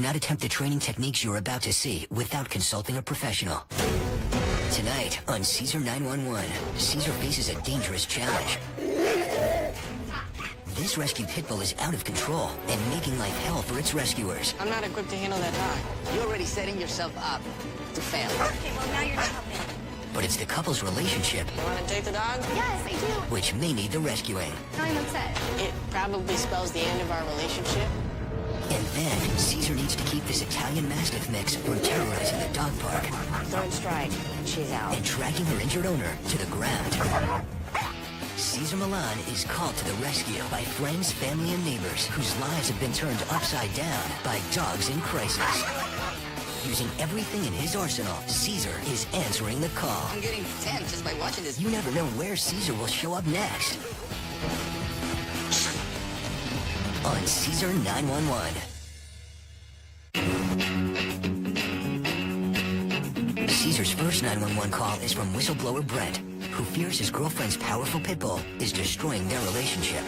Do not attempt the training techniques you're about to see without consulting a professional. Tonight on Cesar 911, Cesar faces a dangerous challenge. This rescue pit bull is out of control and making life hell for its rescuers. I'm not equipped to handle that dog. You're already setting yourself up to fail. Okay, well, now you're not helping. But it's the couple's relationship You want to take the dog? Yes, I do. which may need the rescuing. Now I'm upset. It probably spells the end of our relationship. And then, Cesar needs to keep this Italian Mastiff mix from terrorizing the dog park Third strike, and she's out. and dragging her injured owner to the ground. Cesar Milan is called to the rescue by friends, family, and neighbors whose lives have been turned upside down by dogs in crisis. Using everything in his arsenal, Cesar is answering the call. I'm getting tense just by watching this. You never know where Cesar will show up next. On Cesar 911. Cesar's first 911 call is from whistleblower Brent, who fears his girlfriend's powerful pit bull is destroying their relationship.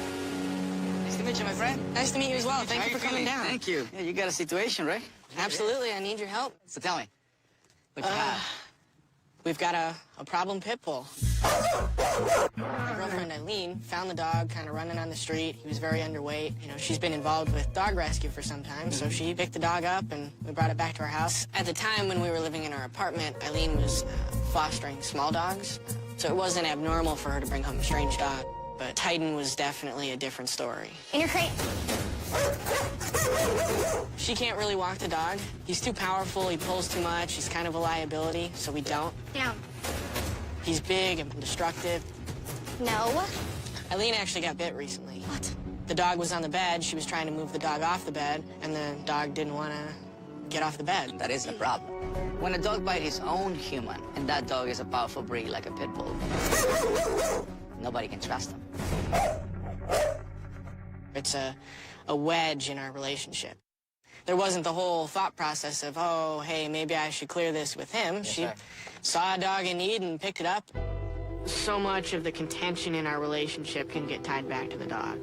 Nice to meet you, my friend. Nice to meet you as well. Thank you for coming down. Thank you. Yeah, you got a situation, right? Absolutely, I need your help. So tell me, what you have? We've got a problem pit bull. My girlfriend Eileen found the dog kind of running on the street. He was very underweight. You know, she's been involved with dog rescue for some time, so she picked the dog up and we brought it back to our house. At the time when we were living in our apartment, Eileen was fostering small dogs, so it wasn't abnormal for her to bring home a strange dog. But Titan was definitely a different story. In your crate. She can't really walk the dog. He's too powerful, he pulls too much, he's kind of a liability, so we don't. Down. He's big and destructive. No. Eileen actually got bit recently. What? The dog was on the bed, she was trying to move the dog off the bed, and the dog didn't want to get off the bed. That is the problem. When a dog bites his own human, and that dog is a powerful breed like a pit bull, nobody can trust him. It's a wedge in our relationship. There wasn't the whole thought process of, oh, hey, maybe I should clear this with him. Yes, she sir. saw a dog in need and picked it up. So much of the contention in our relationship can get tied back to the dog.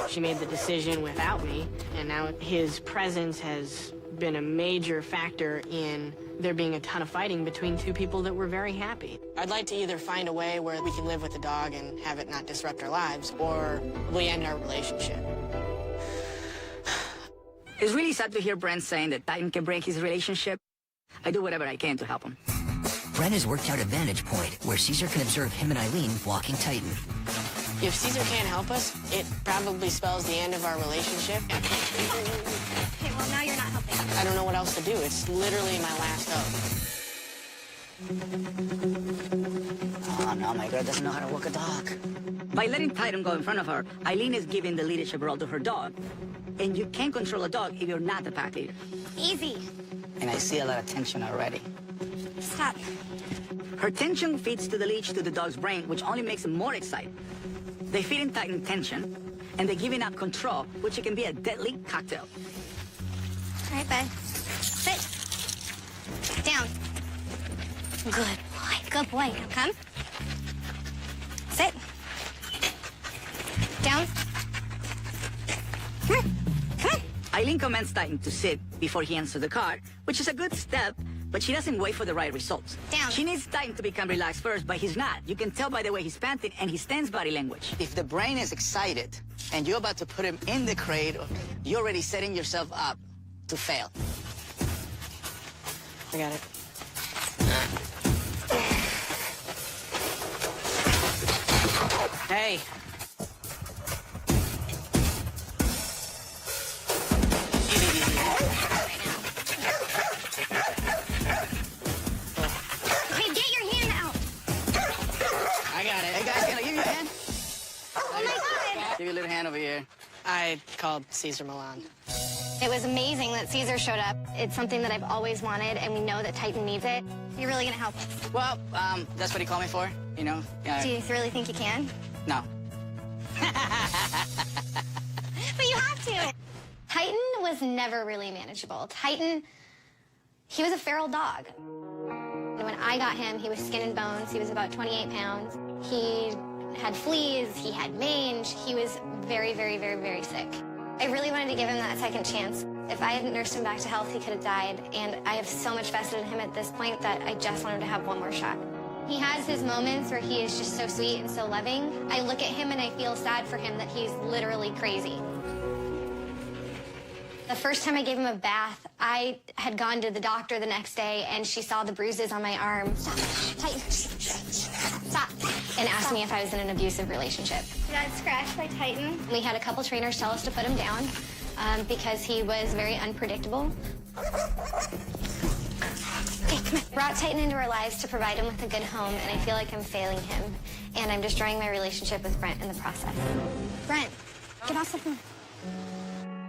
She made the decision without me, and now his presence has been a major factor in there being a ton of fighting between two people that were very happy. I'd like to either find a way where we can live with the dog and have it not disrupt our lives, or we end our relationship. It's really sad to hear Brent saying that Titan can break his relationship. I do whatever I can to help him. Brent has worked out a vantage point where Cesar can observe him and Eileen walking Titan. If Cesar can't help us, it probably spells the end of our relationship. Okay, well, now you're not helping. I don't know what else to do. It's literally my last hope. Oh, no, my girl doesn't know how to walk a dog. By letting Titan go in front of her, Eileen is giving the leadership role to her dog. And you can't control a dog if you're not the pack leader. Easy. And I see a lot of tension already. Stop. Her tension feeds to the leash to the dog's brain, which only makes him more excited. They feed in Titan tension, and they're giving up control, which can be a deadly cocktail. All right, bud. Sit. Down. Good boy. Good boy. Now come. Sit. Down. Come on. Come on. Eileen commands Titan to sit before he enters the car, which is a good step, but she doesn't wait for the right results. Down. She needs Titan to become relaxed first, but he's not. You can tell by the way he's panting and his tense body language. If the brain is excited and you're about to put him in the crate, you're already setting yourself up to fail. I got it. Hey. Okay, get your hand out. I got it. Hey guys, can I give you a hand? Oh, my God. Give you a little hand over here. I called Cesar Milan. It was amazing that Cesar showed up. It's something that I've always wanted, and we know that Titan needs it. You're really gonna help us. Well, that's what he called me for, you know? Do you really think you can? No. But you have to. Titan was never really manageable. Titan, he was a feral dog. And when I got him, he was skin and bones. He was about 28 pounds. He had fleas, he had mange. He was very, very, very, very sick. I really wanted to give him that second chance. If I hadn't nursed him back to health, he could have died. And I have so much vested in him at this point that I just want him to have one more shot. He has his moments where he is just so sweet and so loving. I look at him and I feel sad for him that he's literally crazy. The first time I gave him a bath, I had gone to the doctor the next day, and she saw the bruises on my arm. Stop, Titan. Stop. And asked me if I was in an abusive relationship. He got scratched by Titan. We had a couple trainers tell us to put him down because he was very unpredictable. Hey, come on. Brought Titan into our lives to provide him with a good home, and I feel like I'm failing him. And I'm destroying my relationship with Brent in the process. Brent, get off the phone.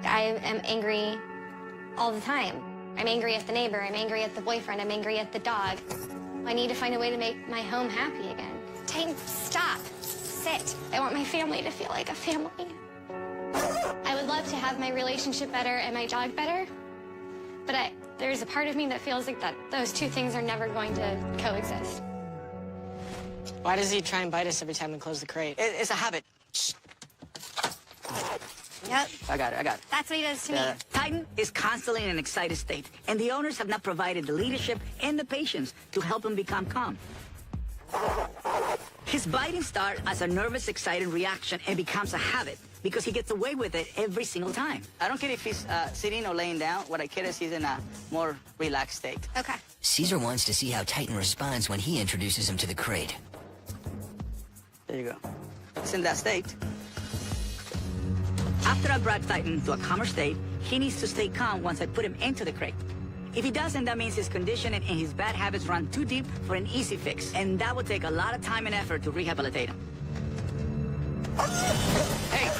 I am angry all the time. I'm angry at the neighbor, I'm angry at the boyfriend, I'm angry at the dog. I need to find a way to make my home happy again. Titan, stop. Sit. I want my family to feel like a family. I would love to have my relationship better and my dog better, but there's a part of me that feels like those two things are never going to coexist. Why does he try and bite us every time we close the crate? It's a habit. Yep. I got it. That's what he does to me. Titan is constantly in an excited state, and the owners have not provided the leadership and the patience to help him become calm. His biting starts as a nervous, excited reaction and becomes a habit because he gets away with it every single time. I don't care if he's sitting or laying down. What I care is he's in a more relaxed state. Okay. Caesar wants to see how Titan responds when he introduces him to the crate. There you go. It's in that state. After I brought Titan to a calmer state, he needs to stay calm once I put him into the crate. If he doesn't, that means his conditioning and his bad habits run too deep for an easy fix, and that would take a lot of time and effort to rehabilitate him. Hey!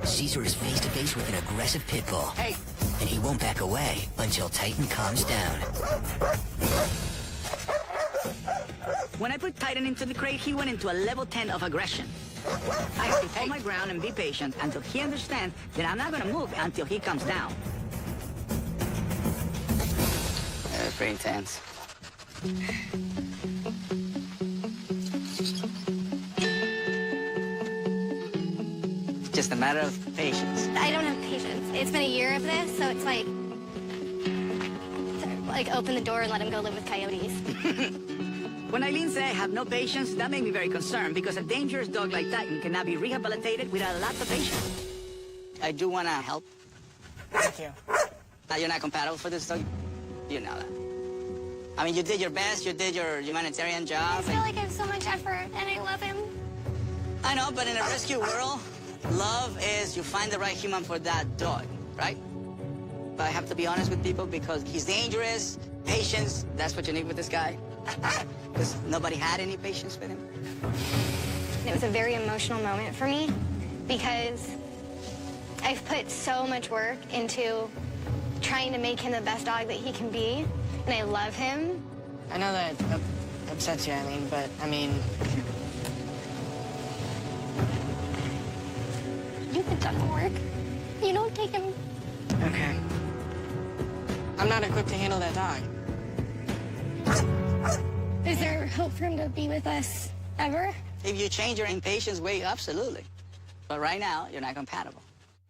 Cesar is face to face with an aggressive pit bull. Hey! And he won't back away until Titan calms down. When I put Titan into the crate, he went into a level 10 of aggression. I have to hold my ground and be patient until he understands that I'm not going to move until he comes down. That's pretty intense. It's just a matter of patience. I don't have patience. It's been a year of this, so it's like open the door and let him go live with coyotes. When Eileen said I have no patience, that made me very concerned because a dangerous dog like Titan cannot be rehabilitated without a lot of patience. I do want to help. Thank you. You're not compatible for this dog. You know that. I mean, you did your best, you did your humanitarian job. I feel like I have so much effort, and I love him. I know, but in a rescue world, love is you find the right human for that dog, right? But I have to be honest with people because he's dangerous. Patience, that's what you need with this guy. Because nobody had any patience with him. It was a very emotional moment for me because I've put so much work into trying to make him the best dog that he can be, and I love him. I know that upsets you, Eileen, but, I mean... You've done the work. You don't take him. Okay. I'm not equipped to handle that dog. Is there hope for him to be with us ever? If you change your impatience way, absolutely. But right now, you're not compatible.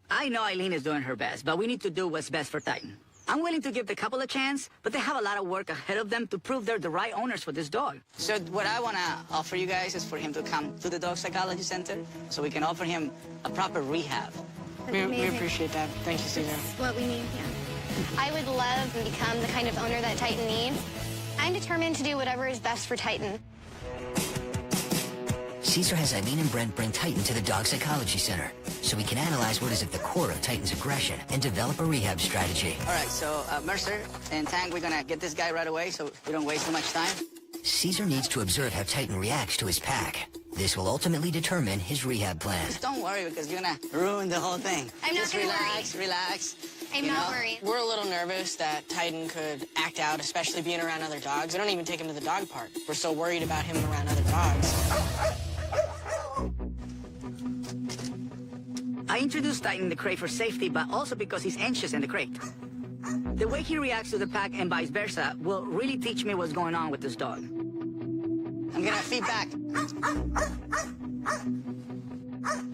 I know Eileen is doing her best, but we need to do what's best for Titan. I'm willing to give the couple a chance, but they have a lot of work ahead of them to prove they're the right owners for this dog. So what I want to offer you guys is for him to come to the Dog Psychology Center so we can offer him a proper rehab. We appreciate that. Thank you, Cesar. That's what we need, yeah. I would love to become the kind of owner that Titan needs. I'm determined to do whatever is best for Titan. Cesar has Eileen and Brent bring Titan to the Dog Psychology Center so we can analyze what is at the core of Titan's aggression and develop a rehab strategy. All right, so Mercer and Tank, we're going to get this guy right away so we don't waste too much time. Caesar needs to observe how Titan reacts to his pack. This will ultimately determine his rehab plan. Just don't worry because you're going to ruin the whole thing. I'm not going to worry. Relax. I'm not worried. We're a little nervous that Titan could act out, especially being around other dogs. I don't even take him to the dog park. We're so worried about him around other dogs. I introduced Titan in the crate for safety, but also because he's anxious in the crate. The way he reacts to the pack and vice versa will really teach me what's going on with this dog. I'm getting feedback.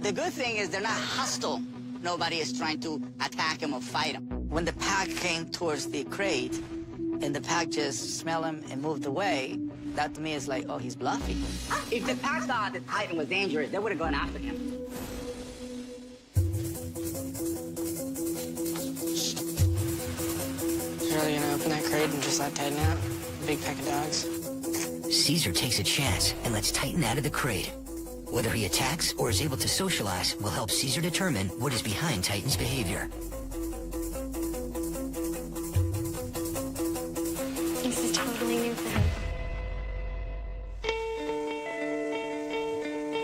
The good thing is they're not hostile. Nobody is trying to attack him or fight him. When the pack came towards the crate, and the pack just smelled him and moved away, that to me is like, oh, he's bluffing. If the pack thought that Titan was dangerous, they would have gone after him. You're really gonna open that crate and just let Titan out? A big pack of dogs? Cesar takes a chance and lets Titan out of the crate. Whether he attacks or is able to socialize will help Cesar determine what is behind Titan's behavior. This is totally new for him.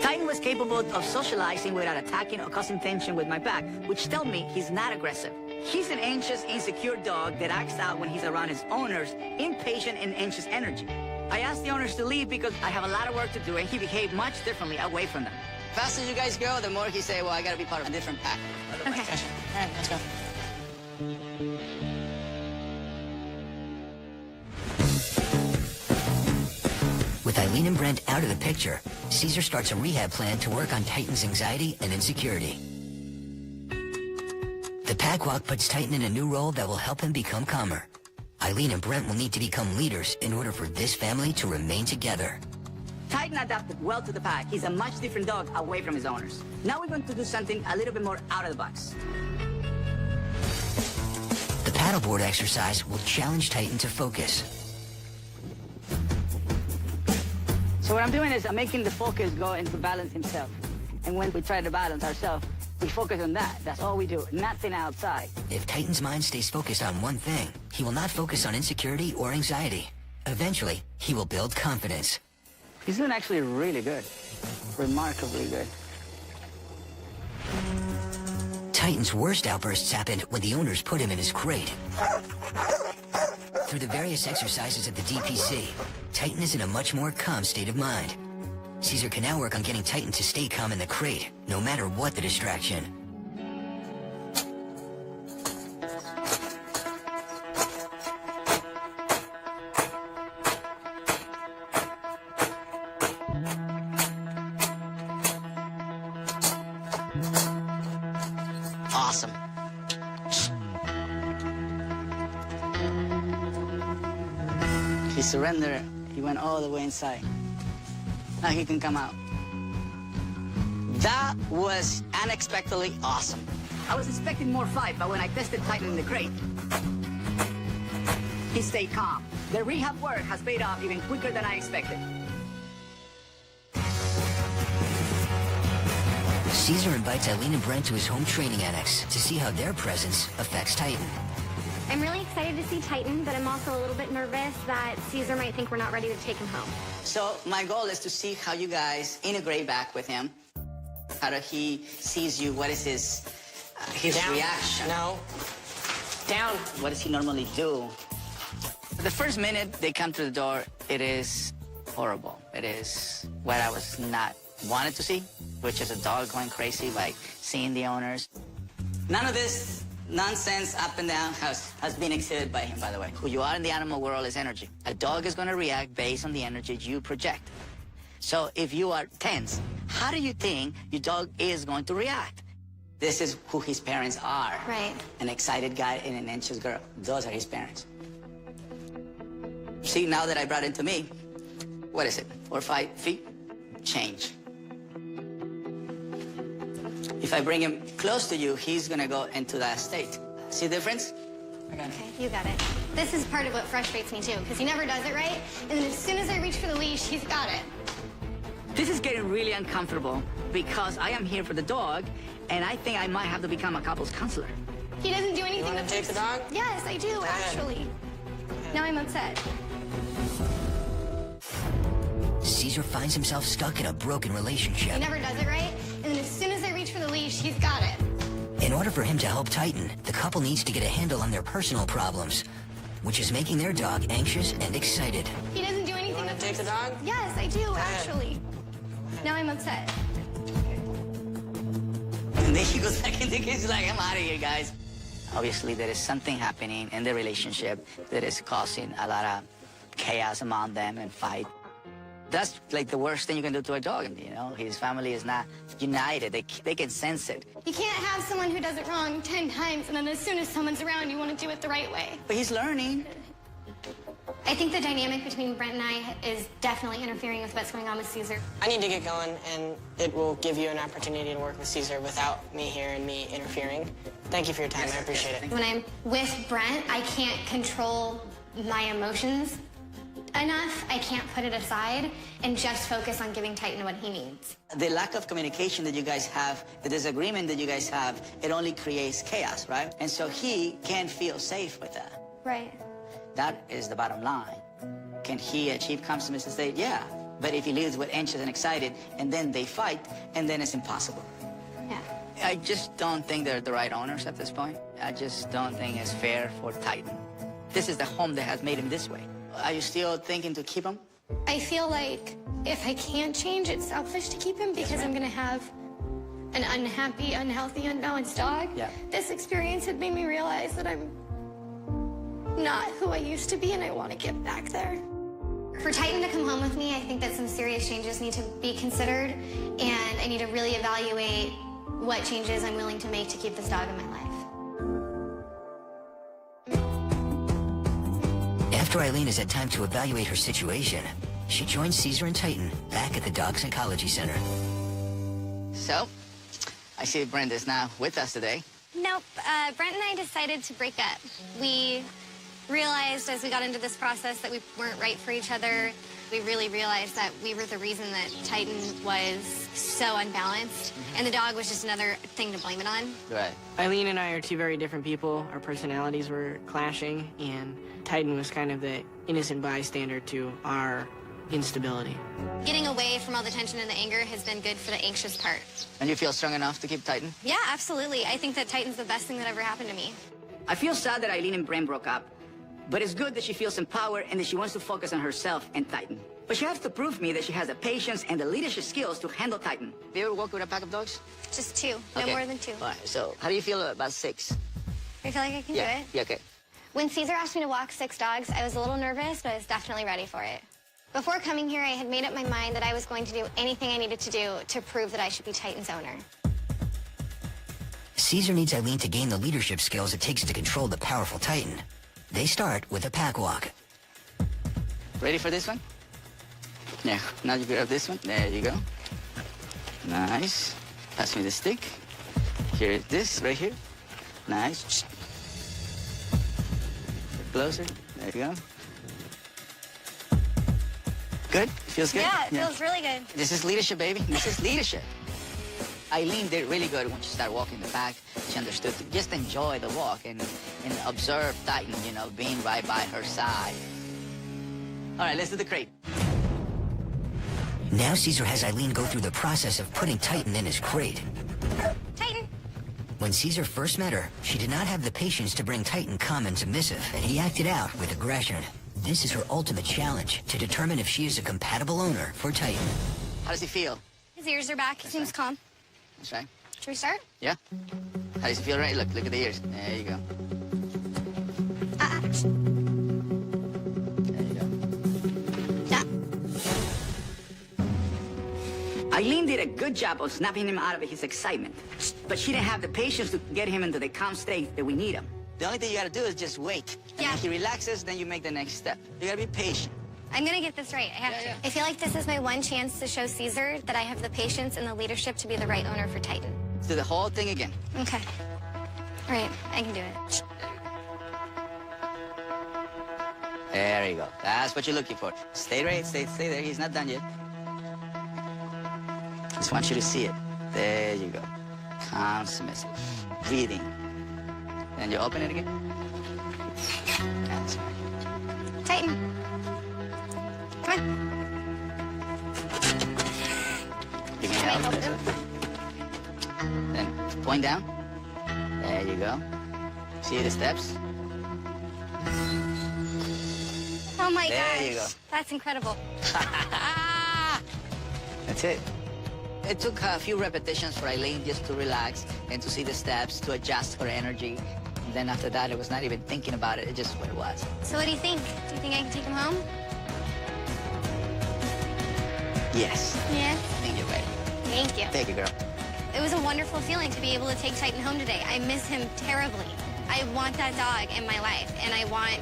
Titan was capable of socializing without attacking or causing tension with my pack, which tells me he's not aggressive. He's an anxious, insecure dog that acts out when he's around his owners, impatient and anxious energy. I asked the owners to leave because I have a lot of work to do, and he behaved much differently away from them. The faster you guys go, the more he say, well, I gotta be part of a different pack. Okay. Gotcha. All right, let's go. With Eileen and Brent out of the picture, Cesar starts a rehab plan to work on Titan's anxiety and insecurity. The pack walk puts Titan in a new role that will help him become calmer. Eileen and Brent will need to become leaders in order for this family to remain together. Titan adapted well to the pack. He's a much different dog away from his owners. Now we're going to do something a little bit more out of the box. The paddleboard exercise will challenge Titan to focus. So what I'm doing is I'm making the focus go into balance himself. And when we try to balance ourselves, we focus on that. That's all we do, nothing outside. If Titan's mind stays focused on one thing, he will not focus on insecurity or anxiety. Eventually, he will build confidence. He's doing actually really good. Remarkably good. Titan's worst outbursts happened when the owners put him in his crate. Through the various exercises at the DPC, Titan is in a much more calm state of mind. Cesar can now work on getting Titan to stay calm in the crate, no matter what the distraction. Awesome. He surrendered. He went all the way inside. Now he can come out. That was unexpectedly awesome. I was expecting more fight, but when I tested Titan in the crate, he stayed calm. The rehab work has paid off even quicker than I expected. Cesar invites Eileen and Brent to his home training annex to see how their presence affects Titan. I'm really excited to see Titan, but I'm also a little bit nervous that Cesar might think we're not ready to take him home. So my goal is to see how you guys integrate back with him. How do he sees you? What is his Down. reaction? No. Down. What does he normally do? The first minute they come to the door, it is horrible. It is what I was not wanted to see, which is a dog going crazy by seeing the owners. None of this nonsense up and down has been exhibited by him, by the way. Who you are in the animal world is energy. A dog is going to react based on the energy you project. So if you are tense, how do you think your dog is going to react? This is who his parents are. Right. An excited guy and an anxious girl. Those are his parents. See, now that I brought it to me, what is it, 4 or 5 feet? Change. If I bring him close to you, he's gonna go into that state. See the difference? Okay, you got it. This is part of what frustrates me too, because he never does it right, and then as soon as I reach for the leash, he's got it. This is getting really uncomfortable because I am here for the dog, and I think I might have to become a couples counselor. He doesn't do anything You wanna to take the dog? Yes, I do, actually. Now I'm upset. Cesar finds himself stuck in a broken relationship. He never does it right, and then as soon as I reach for the leash, he's got it. In order for him to help Titan, the couple needs to get a handle on their personal problems, which is making their dog anxious and excited. He doesn't do anything Wanna to take the dog? Yes, I do, actually. Now I'm upset. And then he goes back into the cage, he's like, I'm out of here, guys. Obviously, there is something happening in the relationship that is causing a lot of chaos among them and fight. That's like the worst thing you can do to a dog. You know, his family is not united. They can sense it. You can't have someone who does it wrong 10 times, and then as soon as someone's around, you want to do it the right way. But he's learning. I think the dynamic between Brent and I is definitely interfering with what's going on with Cesar. I need to get going, and it will give you an opportunity to work with Cesar without me here and me interfering. Thank you for your time. I appreciate it. When I'm with Brent, I can't control my emotions enough. I can't put it aside and just focus on giving Titan what he needs. The lack of communication that you guys have, the disagreement that you guys have, it only creates chaos, right? And so he can't feel safe with that. Right. That is the bottom line. Can he achieve consummate state? Yeah. But if he lives with anxious and excited, and then they fight, and then it's impossible. Yeah. I just don't think they're the right owners at this point. I just don't think it's fair for Titan. This is the home that has made him this way. Are you still thinking to keep him? I feel like if I can't change, it's selfish to keep him because I'm going to have an unhappy, unhealthy, unbalanced dog. Yeah. This experience had made me realize that I'm not who I used to be, and I want to get back there. For Titan to come home with me, I think that some serious changes need to be considered, and I need to really evaluate what changes I'm willing to make to keep this dog in my life. After Eileen has had time to evaluate her situation, she joins Cesar and Titan back at the Dog Psychology Center. So, I see Brenda's now with us today. Nope. Brent and I decided to break up. We realized as we got into this process that we weren't right for each other. We really realized that we were the reason that Titan was so unbalanced, and the dog was just another thing to blame it on. Right. Eileen and I are two very different people. Our personalities were clashing, and Titan was kind of the innocent bystander to our instability. Getting away from all the tension and the anger has been good for the anxious part. And you feel strong enough to keep Titan? Yeah, absolutely. I think that Titan's the best thing that ever happened to me. I feel sad that Eileen and Brent broke up, but it's good that she feels empowered and that she wants to focus on herself and Titan. But she has to prove me that she has the patience and the leadership skills to handle Titan. Have you ever worked with a pack of dogs? Just 2, no Okay. more than 2. All right, so how do you feel about 6? I feel like I can do it. Yeah, okay. When Cesar asked me to walk 6 dogs, I was a little nervous, but I was definitely ready for it. Before coming here, I had made up my mind that I was going to do anything I needed to do to prove that I should be Titan's owner. Cesar needs Eileen to gain the leadership skills it takes to control the powerful Titan. They start with a pack walk. Ready for this one? Yeah, now you grab this one. There you go. Nice. Pass me the stick. Here it is, right here. Nice. Closer. There you go. Good? Feels good? Yeah, it feels really good. This is leadership, baby. This is leadership. Eileen did really good when she started walking the pack. She understood to just enjoy the walk and observe Titan, you know, being right by her side. All right, let's do the crate. Now Cesar has Eileen go through the process of putting Titan in his crate. Titan! When Cesar first met her, she did not have the patience to bring Titan calm and submissive, and he acted out with aggression. This is her ultimate challenge, to determine if she is a compatible owner for Titan. How does he feel? His ears are back. He seems calm. That's right. Should we start? Yeah? How does he feel, right? Look at the ears. There you go. There you go. Eileen did a good job of snapping him out of his excitement, but she didn't have the patience to get him into the calm state that we need him. The only thing you gotta do is just wait. And Yeah. when he relaxes, then you make the next step. You gotta be patient. I'm gonna get this right. I have to. I feel like this is my one chance to show Cesar that I have the patience and the leadership to be the right owner for Titan. Let's do the whole thing again. Okay. All right, I can do it. There you go. That's what you're looking for. Stay right, stay there. He's not done yet. Just want you to see it. There you go. Calm, submissive. Breathing. And you open it again. That's right. Titan. Come on. You can help. hold That's him? it. Then point down. There you go. See the steps? Oh my There gosh. you go. That's incredible. That's it. It took a few repetitions for Eileen just to relax and to see the steps, to adjust her energy. And then after that, it was not even thinking about it. It's just what it was. So what do you think? Do you think I can take him home? Yes. Yes. Thank you, baby. Thank you. Thank you, girl. It was a wonderful feeling to be able to take Titan home today. I miss him terribly. I want that dog in my life, and I want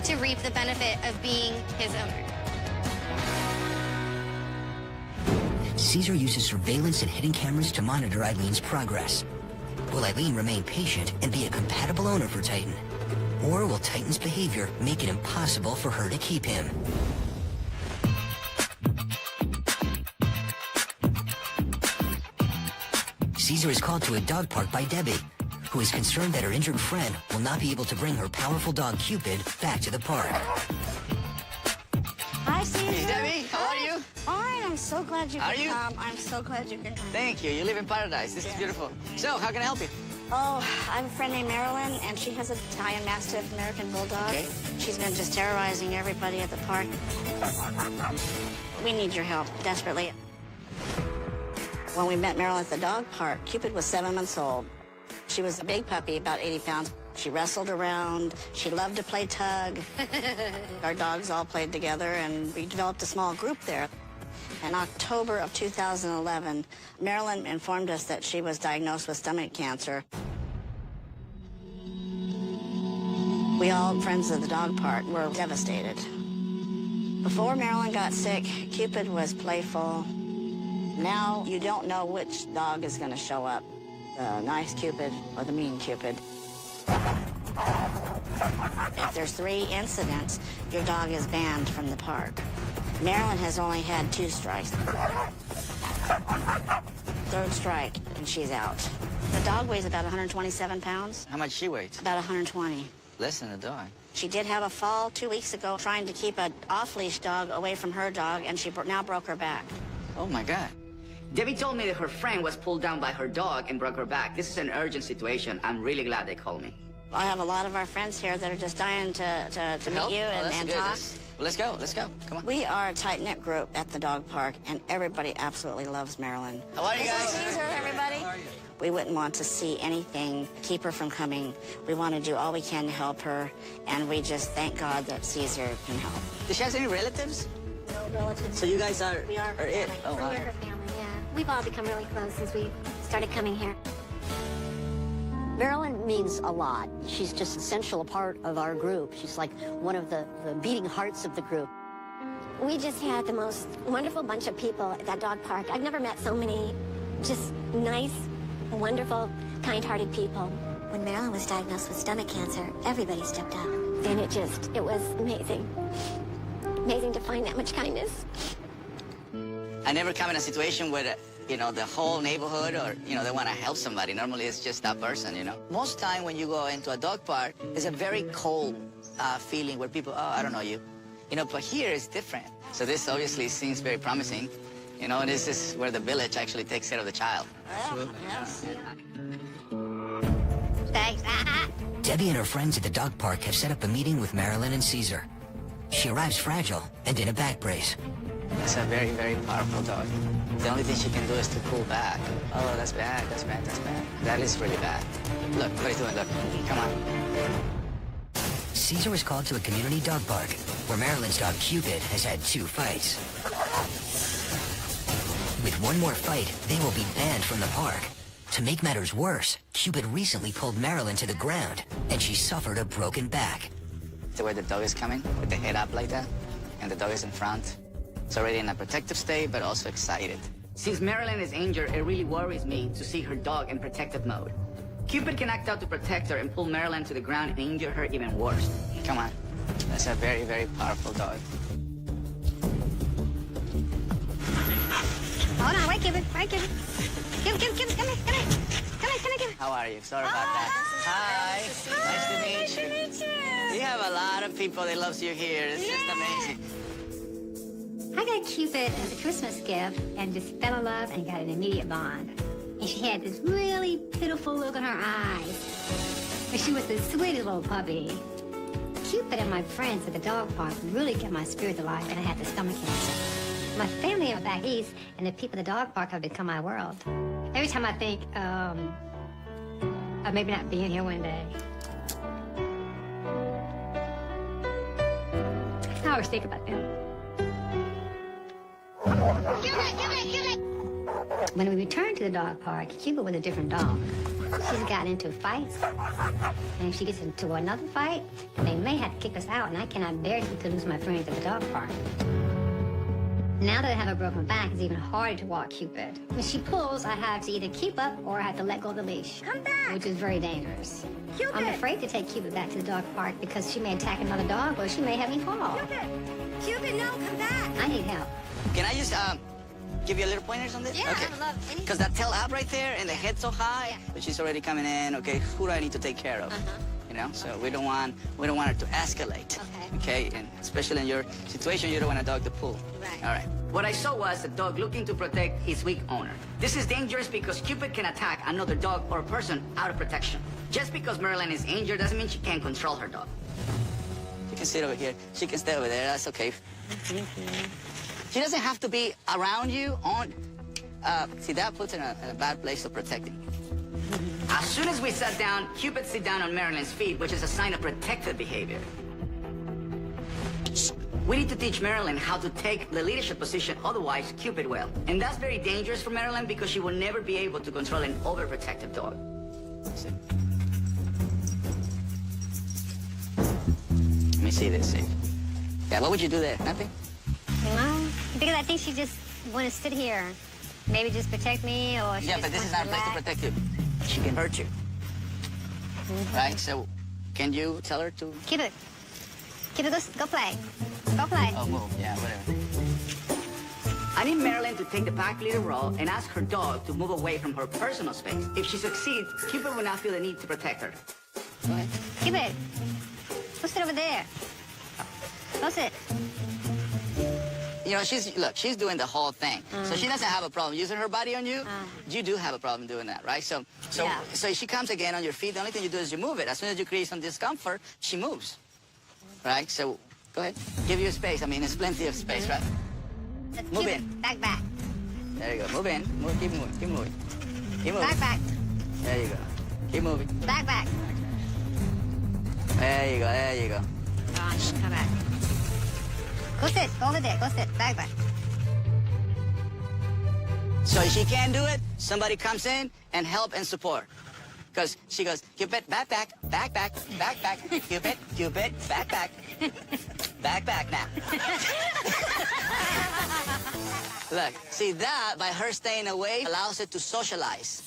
to reap the benefit of being his owner. Cesar uses surveillance and hidden cameras to monitor Eileen's progress. Will Eileen remain patient and be a compatible owner for Titan? Or will Titan's behavior make it impossible for her to keep him? Cesar is called to a dog park by Debbie, who is concerned that her injured friend will not be able to bring her powerful dog Cupid back to the park. Hi, Cesar. Hey, Debbie, how are you? Fine, I'm so glad you Are could you? come. I'm so glad you could come. Thank you. You live in paradise. This is beautiful. So, how can I help you? Oh, I have a friend named Marilyn, and she has an Italian Mastiff American Bulldog. Okay. She's been just terrorizing everybody at the park. We need your help, desperately. When we met Marilyn at the dog park, Cupid was 7 months old. She was a big puppy, about 80 pounds. She wrestled around. She loved to play tug. Our dogs all played together, and we developed a small group there. In October of 2011, Marilyn informed us that she was diagnosed with stomach cancer. We all, friends of the dog park, were devastated. Before Marilyn got sick, Cupid was playful. Now you don't know which dog is going to show up, the nice Cupid or the mean Cupid. If there's 3 incidents, your dog is banned from the park. Marilyn has only had 2 strikes. 3rd strike, and she's out. The dog weighs about 127 pounds, How much she weighs? about 120. Less than a dog. She did have a fall 2 weeks ago trying to keep an off-leash dog away from her dog, and she now broke her back. Oh, my God. Debbie told me that her friend was pulled down by her dog and broke her back. This is an urgent situation. I'm really glad they called me. I have a lot of our friends here that are just dying to meet Help? you Oh, that's and good. talk. Well, let's go. Let's go. Come on. We are a tight-knit group at the dog park, and everybody absolutely loves Marilyn. How are you guys? Cesar, everybody. We wouldn't want to see anything keep her from coming. We want to do all we can to help her, and we just thank God that Cesar can help. Does she have any relatives? No relatives. So you guys are, We are it? family. Oh, wow. We're her family, yeah. We've all become really close since we started coming here. Marilyn means a lot. She's just an essential part of our group. She's like one of the beating hearts of the group. We just had the most wonderful bunch of people at that dog park. I've never met so many just nice, wonderful, kind-hearted people. When Marilyn was diagnosed with stomach cancer, everybody stepped up. And it was amazing. Amazing to find that much kindness. I never come in a situation where, the whole neighborhood or, they want to help somebody. Normally it's just that person, Most time when you go into a dog park, it's a very cold feeling where people, oh, I don't know you. But here it's different. So this obviously seems very promising. This is where the village actually takes care of the child. Yes. Thanks. Debbie and her friends at the dog park have set up a meeting with Marilyn and Cesar. She arrives fragile and in a back brace. It's a very, very powerful dog. The only thing she can do is to pull back. Oh, that's bad, that's bad, that's bad. That is really bad. Look, what are you doing? Look, come on. Cesar is called to a community dog park, where Marilyn's dog Cupid has had 2 fights. With one more fight, they will be banned from the park. To make matters worse, Cupid recently pulled Marilyn to the ground, and she suffered a broken back. The way the dog is coming, with the head up like that, and the dog is in front. It's already in a protective state, but also excited. Since Marilyn is injured, it really worries me to see her dog in protective mode. Cupid can act out to protect her and pull Marilyn to the ground and injure her even worse. Come on. That's a very, very powerful dog. Hold on, wait, Cupid. Wait, Cupid. Cupid, come here. Come here. How are you? Sorry about that. Hi. Nice to meet you. We have a lot of people that loves you here. It's just amazing. I got Cupid as a Christmas gift and just fell in love and got an immediate bond. And she had this really pitiful look in her eyes. And she was the sweetest little puppy. Cupid and my friends at the dog park really kept my spirit alive, and I had the stomach cancer. My family are back east, and the people at the dog park have become my world. Every time I think, of maybe not being here one day, I always think about them. When we returned to the dog park, Cupid was a different dog. She's gotten into fights, and if she gets into another fight, they may have to kick us out, and I cannot bear to lose my friends at the dog park. Now that I have a broken back, it's even harder to walk Cupid. When she pulls, I have to either keep up or I have to let go of the leash. Come back! Which is very dangerous. Cupid! I'm afraid to take Cupid back to the dog park because she may attack another dog or she may have me fall. Cupid! Cupid, no, come back! I need help. Can I just give you a little pointers on this? Yeah, okay. I would love any. Because that tail up right there and the head so high, but she's already coming in. Okay, who do I need to take care of? You know, so we don't want her to escalate. Okay, and especially in your situation, you don't want a dog to pull. Right. All right. What I saw was a dog looking to protect his weak owner. This is dangerous because Cupid can attack another dog or person out of protection. Just because Marilyn is injured doesn't mean she can't control her dog. She can sit over here. She can stay over there. That's okay. She doesn't have to be around you on... see, that puts her in a bad place of protecting. As soon as we sat down, Cupid sit down on Marilyn's feet, which is a sign of protective behavior. We need to teach Marilyn how to take the leadership position, otherwise Cupid will. And that's very dangerous for Marilyn because she will never be able to control an overprotective dog. Let me see this. See. Yeah, what would you do there? Nothing? Well, because I think she just want to sit here. Maybe just protect me or she Yeah, just but this is wants not a place to protect you. She can hurt you. Right? So, can you tell her to... Cupid, go play. Go play. Oh, move. Yeah, whatever. I need Marilyn to take the pack leader role and ask her dog to move away from her personal space. If she succeeds, Cupid will not feel the need to protect her. Go ahead. Cupid, go sit over there. Go sit. You know, she's doing the whole thing. So she doesn't have a problem using her body on you. You do have a problem doing that, right? So if she comes again on your feet, the only thing you do is you move it. As soon as you create some discomfort, she moves. Right? So go ahead. Give you space. I mean, there's plenty of space, right? Let's Move Cupid, in. back. There you go. Move in. Move, keep moving. Keep moving. Keep moving. Back. There you go. Keep moving. Back. There you go. There you go. Gosh, come back. Go sit. Go over there. Go sit. Back. So if she can't do it, somebody comes in and help and support. Because she goes, Cupid, back, Cupid, back. Back now. Look, see that, by her staying away, allows her to socialize.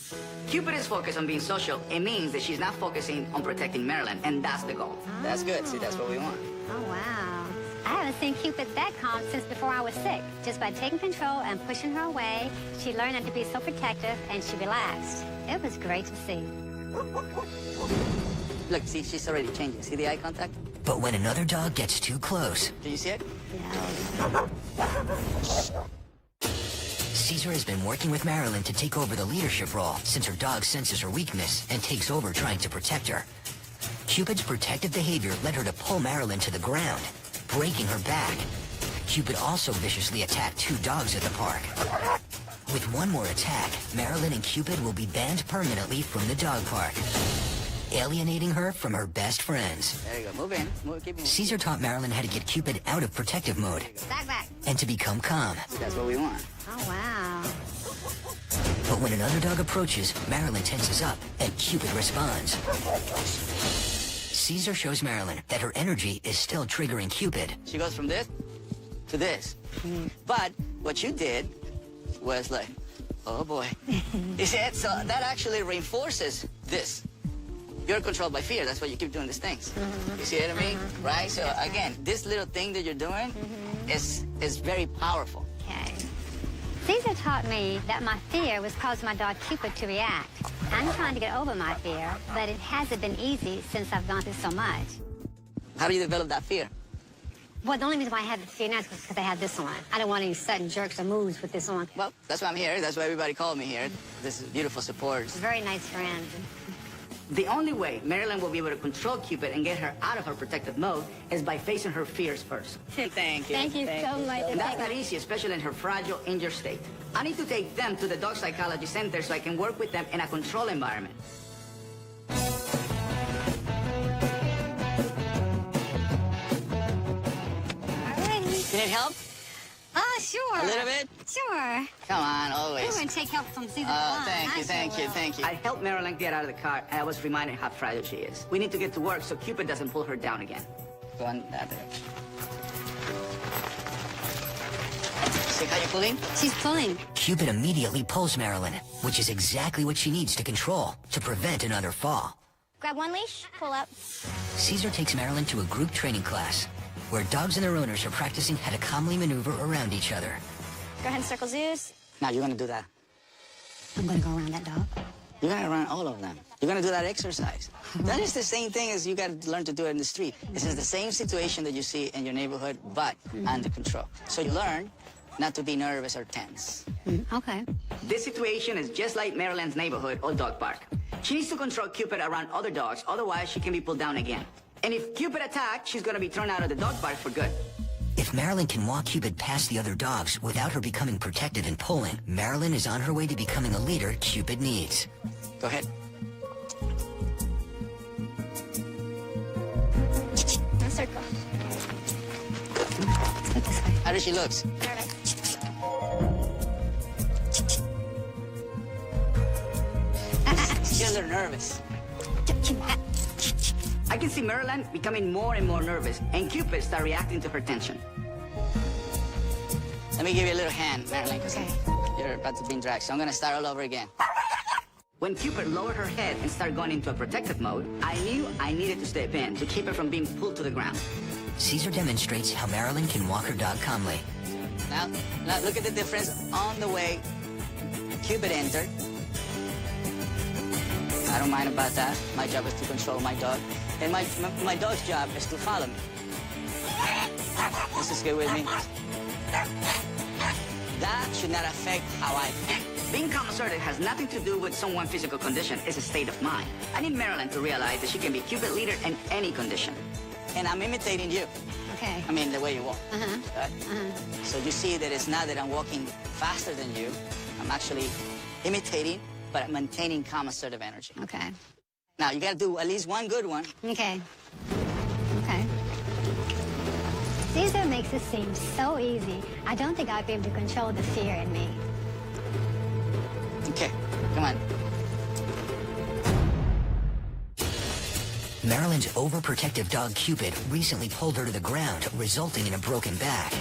Cupid is focused on being social. It means that she's not focusing on protecting Marilyn, and that's the goal. That's good. See, that's what we want. Oh, wow. I haven't seen Cupid that calm since before I was sick. Just by taking control and pushing her away, she learned not to be so protective, and she relaxed. It was great to see. Look, see, she's already changing. See the eye contact? But when another dog gets too close, Do you see it? No. Cesar has been working with Marilyn to take over the leadership role since her dog senses her weakness and takes over trying to protect her. Cupid's protective behavior led her to pull Marilyn to the ground, breaking her back. Cupid also viciously attacked 2 dogs at the park. With one more attack, Marilyn and Cupid will be banned permanently from the dog park, alienating her from her best friends. There you go. Move in. Keep moving. Caesar taught Marilyn how to get Cupid out of protective mode Back. and to become calm. That's what we want. Oh, wow. But when another dog approaches, Marilyn tenses up and Cupid responds. Caesar shows Marilyn that her energy is still triggering Cupid. She goes from this to this. But what you did was like, oh boy. You see it? So that actually reinforces this. You're controlled by fear. That's why you keep doing these things. You see what I mean? Right? So again, this little thing that you're doing is very powerful. Okay. Cesar taught me that my fear was causing my dog Cupid to react. I'm trying to get over my fear, but it hasn't been easy since I've gone through so much. How do you develop that fear? Well, the only reason why I have the fear now is because I have this on. I don't want any sudden jerks or moves with this on. Well, that's why I'm here. That's why everybody called me here. This is beautiful support. Very nice friend. The only way Marilyn will be able to control Cupid and get her out of her protective mode is by facing her fears first. Thank you. Thank you so much. And that's not easy, especially in her fragile, injured state. I need to take them to the dog psychology center so I can work with them in a controlled environment. Alrighty. You need help? Oh, Sure. A little bit? Sure. Come on, We're always. going to take help from Cesar. Oh, thank you. I helped Marilyn get out of the car, and I was reminded how fragile she is. We need to get to work so Cupid doesn't pull her down again. Go on that direction. See how you're pulling? She's pulling. Cupid immediately pulls Marilyn, which is exactly what she needs to control, to prevent another fall. Grab one leash, pull up. Caesar takes Marilyn to a group training class, where dogs and their owners are practicing how to calmly maneuver around each other. Go ahead and circle zoos. Now you're gonna do that. I'm going to go around that dog. You're gonna run all of them. You're gonna do that exercise. That is the same thing as you gotta learn to do it in the street. This is the same situation that you see in your neighborhood, but under control. So you learn not to be nervous or tense. Okay. This situation is just like Marilyn's neighborhood or dog park. She needs to control Cupid around other dogs, otherwise she can be pulled down again. And if Cupid attacks, she's gonna be thrown out of the dog park for good. If Marilyn can walk Cupid past the other dogs without her becoming protective and pulling, Marilyn is on her way to becoming a leader Cupid needs. Go ahead. Now circle. Let's go this way. How does she look? Nervous. She's a little nervous. I can see Marilyn becoming more and more nervous, and Cupid start reacting to her tension. Let me give you a little hand, Marilyn, because Okay. you're about to be dragged. So I'm gonna start all over again. When Cupid lowered her head and started going into a protective mode, I knew I needed to step in to keep her from being pulled to the ground. Caesar demonstrates how Marilyn can walk her dog calmly. Now look at the difference on the way Cupid entered. I don't mind about that. My job is to control my dog. And my dog's job is to follow me. This is good with me. That should not affect how I think. Being calm assertive has nothing to do with someone's physical condition. It's a state of mind. I need Marilyn to realize that she can be Cupid leader in any condition. And I'm imitating you. Okay. I mean, the way you walk. Uh-huh. Right? So you see that it's not that I'm walking faster than you. I'm actually imitating, but maintaining calm, assertive energy. Okay. Now, you got to do at least one good one. Okay. Okay. Cesar makes it seem so easy. I don't think I'd be able to control the fear in me. Okay, come on. Marilyn's overprotective dog Cupid recently pulled her to the ground, resulting in a broken back.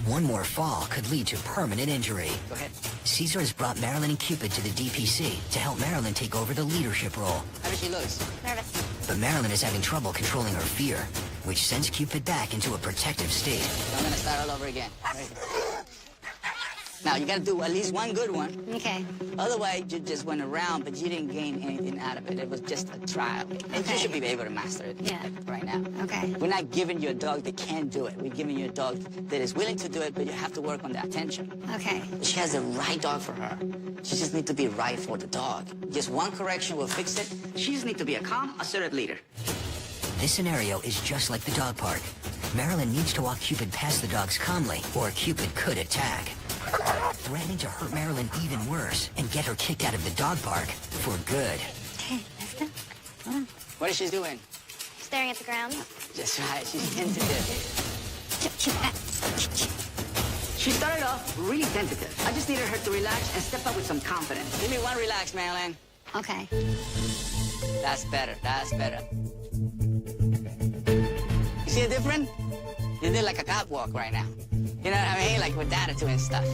One more fall could lead to permanent injury. Go ahead. Caesar has brought Marilyn and Cupid to the DPC to help Marilyn take over the leadership role. How does she look? Nervous. But Marilyn is having trouble controlling her fear, which sends Cupid back into a protective state. So I'm going to start all over again. Right. Now, you got to do at least one good one. Okay. Otherwise, you just went around, but you didn't gain anything out of it. It was just a trial. And you should be able to master it right now. Okay. We're not giving you a dog that can't do it. We're giving you a dog that is willing to do it, but you have to work on the attention. Okay. She has the right dog for her. She just needs to be right for the dog. Just one correction will fix it. She just needs to be a calm, assertive leader. This scenario is just like the dog park. Marilyn needs to walk Cupid past the dogs calmly, or Cupid could attack, threatening to hurt Marilyn even worse and get her kicked out of the dog park for good. Okay, let's go. Hold on. What is she doing? Staring at the ground. Just right. She's tentative. She started off really tentative. I just needed her to relax and step up with some confidence. Give me one relax, Marilyn. Okay. That's better. That's better. You see the difference? You did like a catwalk right now. You know what I mean? Like with attitude and stuff.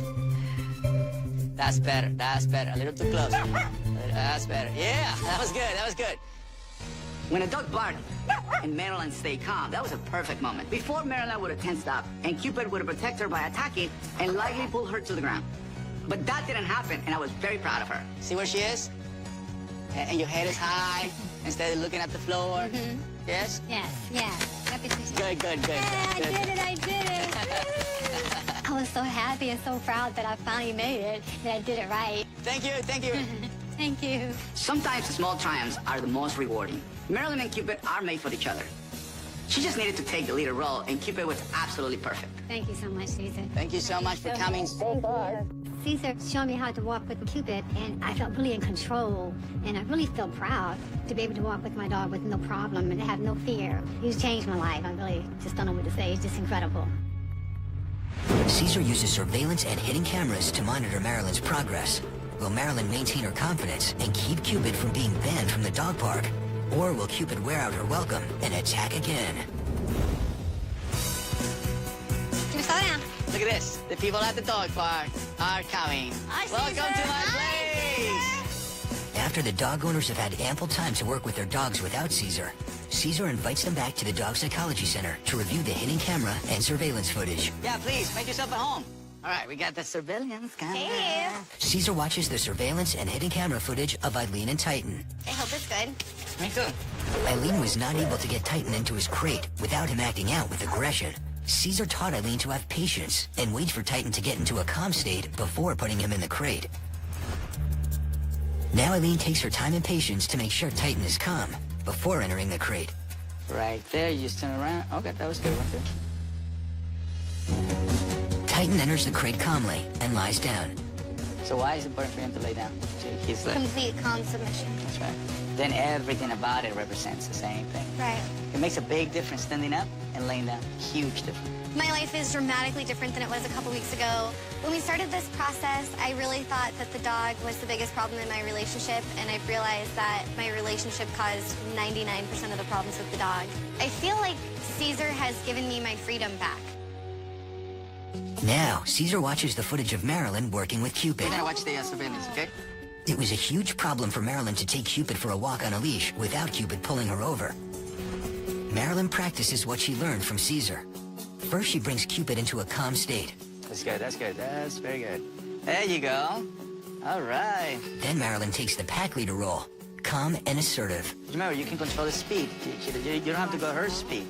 That's better. That's better. A little too close. That's better. Yeah, that was good. That was good. When a dog barked and Marilyn stayed calm, that was a perfect moment. Before, Marilyn would have tensed up, and Cupid would have protected her by attacking and lightly pulled her to the ground. But that didn't happen, and I was very proud of her. See where she is? And your head is high instead of looking at the floor. Yes? Yes, yes. Repetition. Good, good, good. Yeah, good. I did it. I was so happy and so proud that I finally made it, that I did it right. Thank you, thank you. Thank you. Sometimes the small triumphs are the most rewarding. Marilyn and Cupid are made for each other. She just needed to take the leader role, and Cupid was absolutely perfect. Thank you so much, Cesar. Thank you so much for coming. Cesar showed me how to walk with Cupid, and I felt really in control, and I really feel proud to be able to walk with my dog with no problem and to have no fear. He's changed my life. I really just don't know what to say. It's just incredible. Cesar uses surveillance and hidden cameras to monitor Marilyn's progress. Will Marilyn maintain her confidence and keep Cupid from being banned from the dog park? Or will Cupid wear out her welcome and attack again? Just slow down. Look at this. The people at the dog park are coming. Welcome to my place. After the dog owners have had ample time to work with their dogs without Cesar, Cesar invites them back to the Dog Psychology Center to review the hidden camera and surveillance footage. Yeah, please, make yourself at home. All right, we got the surveillance camera. Hey. Cesar watches the surveillance and hidden camera footage of Eileen and Titan. I hope it's good. Me too. Eileen was not able to get Titan into his crate without him acting out with aggression. Cesar taught Eileen to have patience and wait for Titan to get into a calm state before putting him in the crate. Now Eileen takes her time and patience to make sure Titan is calm before entering the crate. Right there, you just turn around. Okay, that was good one too. Titan enters the crate calmly and lies down. So why is it important for him to lay down? He's the... Complete calm submission. That's right. Then everything about it represents the same thing. Right. It makes a big difference standing up and laying down. Huge difference. My life is dramatically different than it was a couple weeks ago. When we started this process, I really thought that the dog was the biggest problem in my relationship, and I've realized that my relationship caused 99% of the problems with the dog. I feel like Cesar has given me my freedom back. Now, Cesar watches the footage of Marilyn working with Cupid. We're gonna watch the surveillance, okay? It was a huge problem for Marilyn to take Cupid for a walk on a leash without Cupid pulling her over. Marilyn practices what she learned from Cesar. First, she brings Cupid into a calm state. That's good, that's good, that's very good. There you go. All right. Then Marilyn takes the pack leader role, calm and assertive. Remember, you can control the speed. You don't have to go her speed.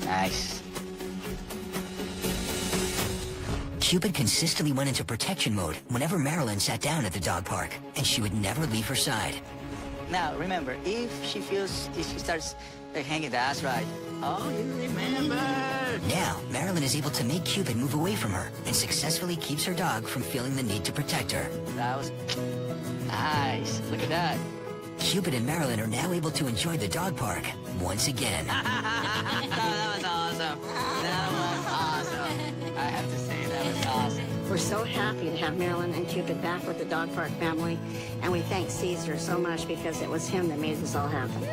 Nice. Cupid consistently went into protection mode whenever Marilyn sat down at the dog park, and she would never leave her side. Now, remember, if she starts hanging, that's right. Oh, you remember. Now, Marilyn is able to make Cupid move away from her and successfully keeps her dog from feeling the need to protect her. That was nice. Look at that. Cupid and Marilyn are now able to enjoy the dog park once again. That was awesome. That was awesome. I have to say, that was awesome. We're so happy to have Marilyn and Cupid back with the dog park family, and we thank Cesar so much because it was him that made this all happen.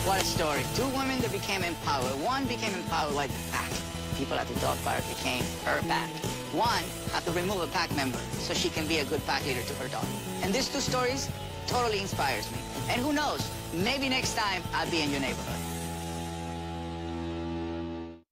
What a story. Two women that became empowered. One became empowered by the pack. People at the dog park became her pack. One had to remove a pack member so she can be a good pack leader to her dog. And these two stories totally inspires me. And who knows, maybe next time I'll be in your neighborhood.